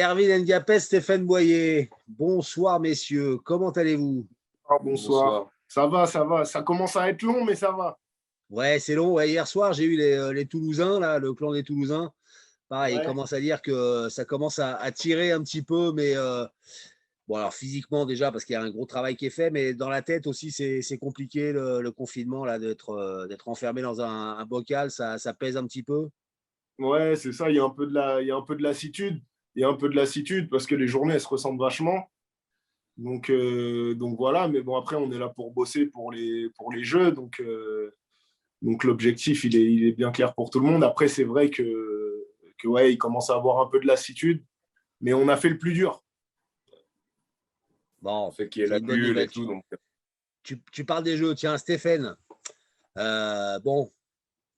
Erwin Ndiapé, Stéphane Boyer. Bonsoir, messieurs. Comment allez-vous? Ah, bonsoir. Bonsoir. Ça va, ça va. Ça commence à être long, mais ça va. Ouais, c'est long. Ouais, hier soir, j'ai eu les Toulousains, là, le clan des Toulousains. Pareil, ils Ouais. commencent à dire que ça commence à tirer un petit peu, mais bon, alors physiquement déjà, parce qu'il y a un gros travail qui est fait, mais dans la tête aussi, c'est compliqué le confinement, là, d'être enfermé dans un bocal, ça pèse un petit peu. Ouais, c'est ça. Il y a un peu de lassitude. Il y a un peu de lassitude parce que les journées, elles se ressemblent vachement. Donc voilà. Mais bon, après, on est là pour bosser pour les jeux. Donc l'objectif, il est bien clair pour tout le monde. Après, c'est vrai que ouais, il commence à avoir un peu de lassitude. Mais on a fait le plus dur. Bon, Fait qu'il y ait c'est la une bonne bulle et nouvelle. tout. Donc, Tu parles des jeux. Tiens, Stéphane, bon,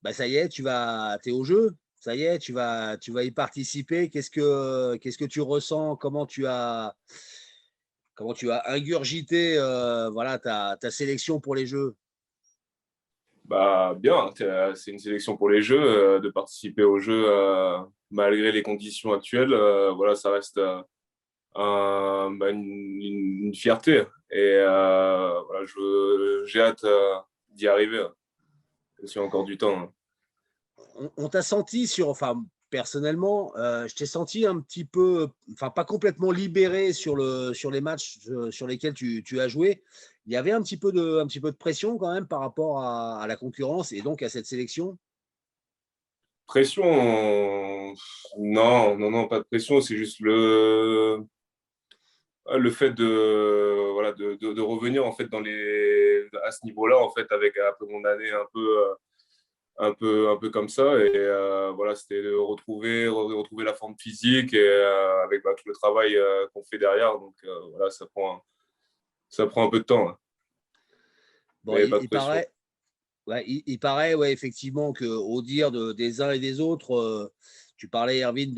bah ça y est, t'es au jeu. Ça y est, tu vas y participer. Qu'est-ce que tu ressens? Comment tu as ingurgité voilà, ta sélection pour les jeux? bah, bien, c'est une sélection pour les Jeux, de participer aux Jeux malgré les conditions actuelles. Voilà, ça reste une fierté. Et voilà, j'ai hâte d'y arriver. Il y a encore du temps, hein. On t'a senti enfin, personnellement, je t'ai senti un petit peu, enfin, pas complètement libéré sur les matchs sur lesquels tu as joué. Il y avait un petit peu de pression quand même par rapport à la concurrence et donc à cette sélection. Pression, non, non, non, pas de pression. C'est juste le fait voilà, de revenir en fait à ce niveau-là en fait avec après mon année un peu comme ça et voilà, c'était de retrouver la forme physique et avec tout le travail qu'on fait derrière. Donc voilà, ça prend un peu de temps, hein, Bon, mais il, pas de il pression. paraît, ouais, il paraît, ouais, effectivement, qu'au dire des uns et des autres, tu parlais, Erwin,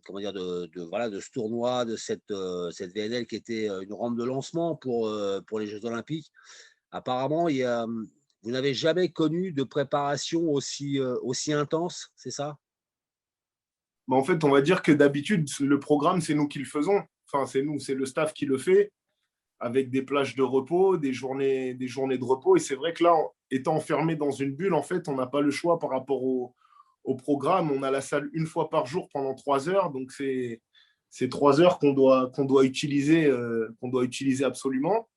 comment dire, voilà, de ce tournoi, de cette VNL qui était une rampe de lancement pour les Jeux Olympiques. Apparemment, vous n'avez jamais connu de préparation aussi intense, c'est ça? Mais en fait, on va dire que d'habitude, le programme, c'est nous qui le faisons. Enfin, c'est nous, c'est le staff qui le fait, avec des plages de repos, des journées de repos. Et c'est vrai que là, étant enfermé dans une bulle, en fait, on n'a pas le choix par rapport au programme. On a la salle une fois par jour pendant 3 heures. Donc, c'est 3 heures qu'on doit utiliser absolument.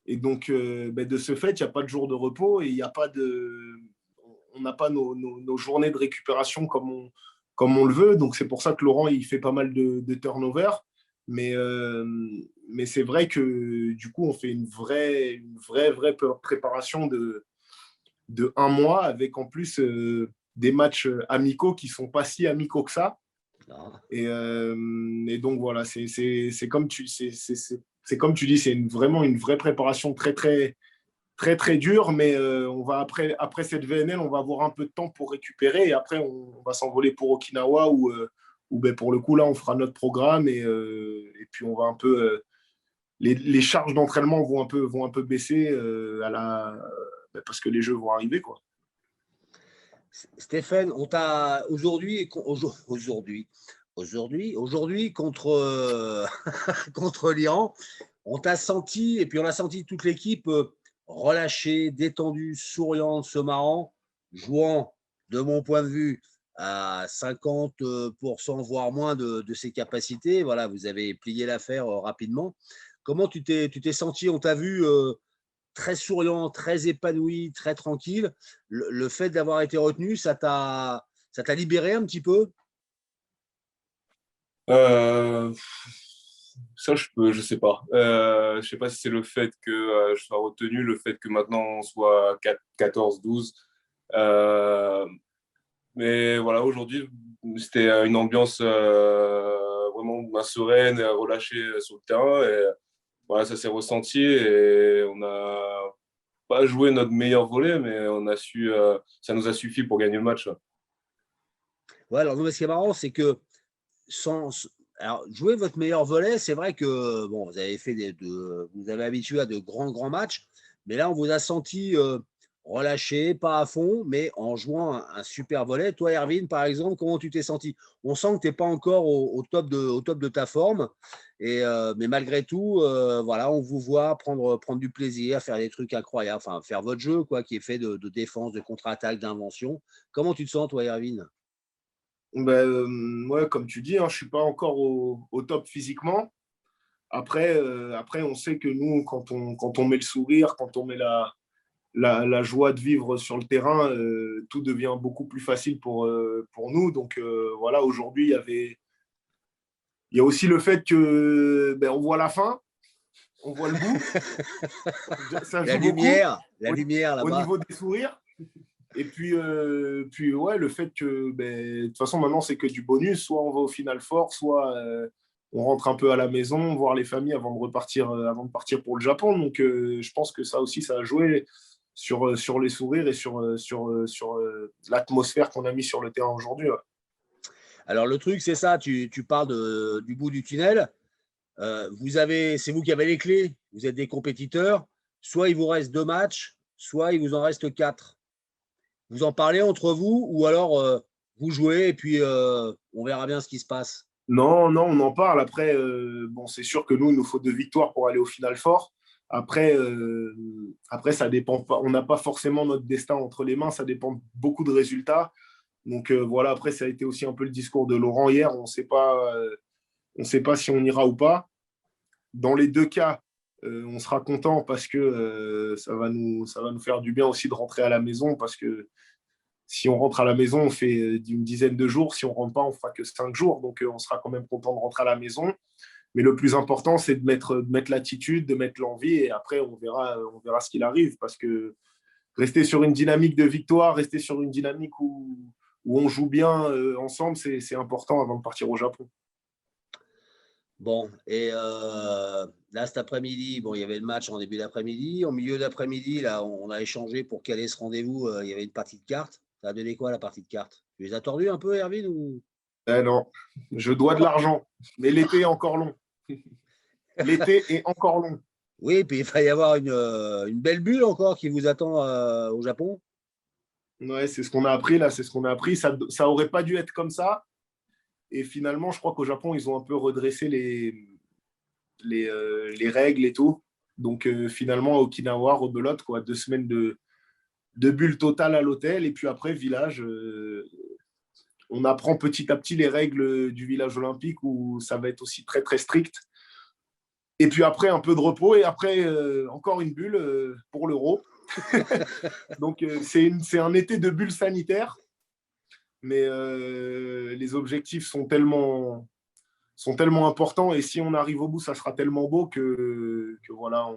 Et donc, ben, de ce fait, il n'y a pas de jour de repos et il n'y a pas on n'a pas nos journées de récupération comme on le veut. Donc, c'est pour ça que Laurent, il fait pas mal de turnover. Mais, euh, mais c'est vrai que du coup, on fait vraie préparation de un mois avec en plus des matchs amicaux qui sont pas si amicaux que ça. Non. Et donc voilà, c'est comme tu dis, c'est vraiment une vraie préparation très dure, mais on va après cette VNL, on va avoir un peu de temps pour récupérer et après on va s'envoler pour Okinawa où ben, pour le coup là on fera notre programme et puis on va un peu les charges d'entraînement vont un peu baisser ben, parce que les jeux vont arriver quoi. Stéphane, on t'a aujourd'hui contre, contre l'Iran, on t'a senti, et puis on a senti toute l'équipe relâchée, détendue, souriante, se marrant, jouant, de mon point de vue, à 50%, voire moins de ses capacités. Voilà, vous avez plié l'affaire rapidement. Comment tu t'es senti? On t'a vu très souriant, très épanoui, très tranquille. Le fait d'avoir été retenu, ça t'a libéré un petit peu? Euh, Ça, je sais pas. Je sais pas si c'est le fait que je sois retenu, le fait que maintenant on soit 14-12. Euh, mais voilà, aujourd'hui, c'était une ambiance vraiment sereine, et relâchée sur le terrain. Et voilà, ça s'est ressenti et on n'a pas joué notre meilleur volley, mais ça nous a suffi pour gagner le match. Ouais, alors, non, mais ce qui est marrant, c'est que sans. Alors, jouer votre meilleur volet, c'est vrai que bon, vous avez habitué à de grands matchs, mais là, on vous a senti relâché, pas à fond, mais en jouant un super volley. Toi, Erwin, par exemple, comment tu t'es senti? On sent que tu n'es pas encore au top de ta forme, mais malgré tout, voilà, on vous voit prendre du plaisir, faire des trucs incroyables, enfin, faire votre jeu, quoi, qui est fait de défense, de contre-attaque, d'invention. Comment tu te sens, toi, Erwin? Ouais, comme tu dis, hein, je ne suis pas encore au top physiquement. Après, on sait que nous, quand on met le sourire, quand on met la joie de vivre sur le terrain, tout devient beaucoup plus facile pour nous. Donc voilà, aujourd'hui, il y a aussi le fait que on voit la fin, on voit le bout. Ça joue beaucoup La lumière au là-bas. niveau des sourires. Et puis ouais, le fait que de toute façon, maintenant, c'est que du bonus. Soit on va au Final Four, soit on rentre un peu à la maison, voir les familles avant de partir pour le Japon. Donc je pense que ça aussi, ça a joué sur les sourires et sur l'atmosphère qu'on a mis sur le terrain aujourd'hui. Ouais. Alors, le truc, c'est ça, tu parles du bout du tunnel. C'est vous qui avez les clés, vous êtes des compétiteurs. Soit il vous reste 2 matchs, soit il vous en reste 4. Vous en parlez entre vous ou alors vous jouez et puis on verra bien ce qui se passe. Non, non, on en parle. Après, bon, c'est sûr que nous, il nous faut 2 victoires pour aller au Final Four. Après, ça dépend pas. On n'a pas forcément notre destin entre les mains. Ça dépend beaucoup de résultats. Donc voilà, après, ça a été aussi un peu le discours de Laurent hier. On sait pas si on ira ou pas. Dans les 2 cas, on sera content parce que ça va nous faire du bien aussi de rentrer à la maison. Parce que si on rentre à la maison, on fait une dizaine de jours. Si on ne rentre pas, on fera que 5 jours. Donc on sera quand même content de rentrer à la maison. Mais le plus important, c'est de mettre l'attitude, de mettre l'envie. Et après, on verra ce qu'il arrive. Parce que rester sur une dynamique de victoire, rester sur une dynamique où on joue bien ensemble, c'est important avant de partir au Japon. Bon, et là, cet après-midi, bon, il y avait le match en début d'après-midi. Au milieu d'après-midi, là, on a échangé pour caler ce rendez-vous. Il y avait une partie de cartes. Ça a donné quoi, la partie de cartes? Tu les as tordus un peu, Erwin, ou... Eh non, je dois de l'argent. Mais l'été est encore long. L'été est encore long. Oui, puis il va y avoir une belle bulle encore qui vous attend au Japon. Ouais, c'est ce qu'on a appris là, c'est ce qu'on a appris. Ça aurait pas dû être comme ça. Et finalement, je crois qu'au Japon, ils ont un peu redressé les règles et tout. Donc finalement, à Okinawa, rebelote, quoi. 2 semaines de bulle totale à l'hôtel. Et puis après, village, on apprend petit à petit les règles du village olympique où ça va être aussi très, très strict. Et puis après, un peu de repos. Et après, encore une bulle pour l'Euro. Donc c'est un été de bulles sanitaires. Mais les objectifs sont tellement importants et si on arrive au bout, ça sera tellement beau que voilà,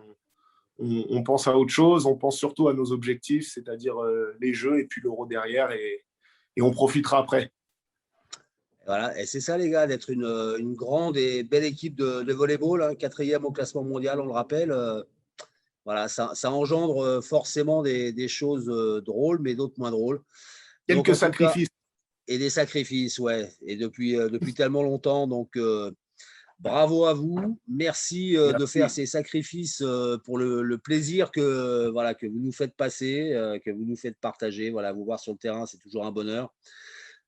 on pense à autre chose, on pense surtout à nos objectifs, c'est-à-dire les jeux et puis l'Euro derrière et on profitera après. Voilà, et c'est ça, les gars, d'être une grande et belle équipe de volleyball, hein, 4e au classement mondial, on le rappelle. Voilà, ça engendre forcément des choses drôles, mais d'autres moins drôles. Donc, Quelques en tout cas, sacrifices. et des sacrifices, ouais, et depuis tellement longtemps. Donc, bravo à vous. Merci de faire ces sacrifices pour le plaisir que, voilà, que vous nous faites passer, que vous nous faites partager. Voilà, vous voir sur le terrain, c'est toujours un bonheur.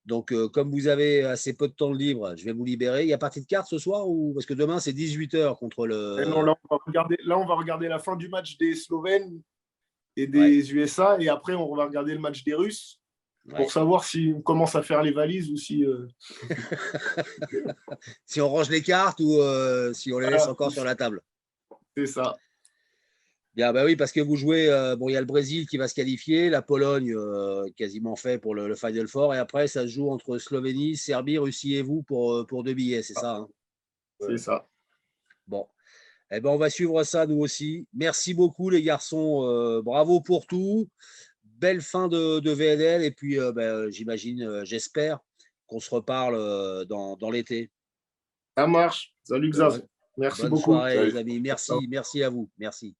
Donc, comme vous avez assez peu de temps de libre, je vais vous libérer. Il y a partie de cartes ce soir ou parce que demain, c'est 18h contre Et non, le. là, on va regarder la fin du match des Slovènes et Ouais, des USA et après, on va regarder le match des Russes pour ouais. savoir si on commence à faire les valises ou si. Si on range les cartes ou si on les laisse Voilà, encore sur la table. c'est ça. Bien, bah oui, parce que vous jouez, bon, il y a le Brésil qui va se qualifier, la Pologne quasiment fait pour le Final Four, et après, ça se joue entre Slovénie, Serbie, Russie et vous pour 2 billets, c'est ça, hein? C'est ça. Bon, eh ben, on va suivre ça nous aussi. Merci beaucoup, les garçons. Bravo pour tout. Belle fin de VNL, et puis ben, j'imagine, j'espère qu'on se reparle dans l'été. Ça marche. Salut Xav. Bonne, Merci bonne beaucoup. soirée, Salut. les amis. Merci à vous. Merci.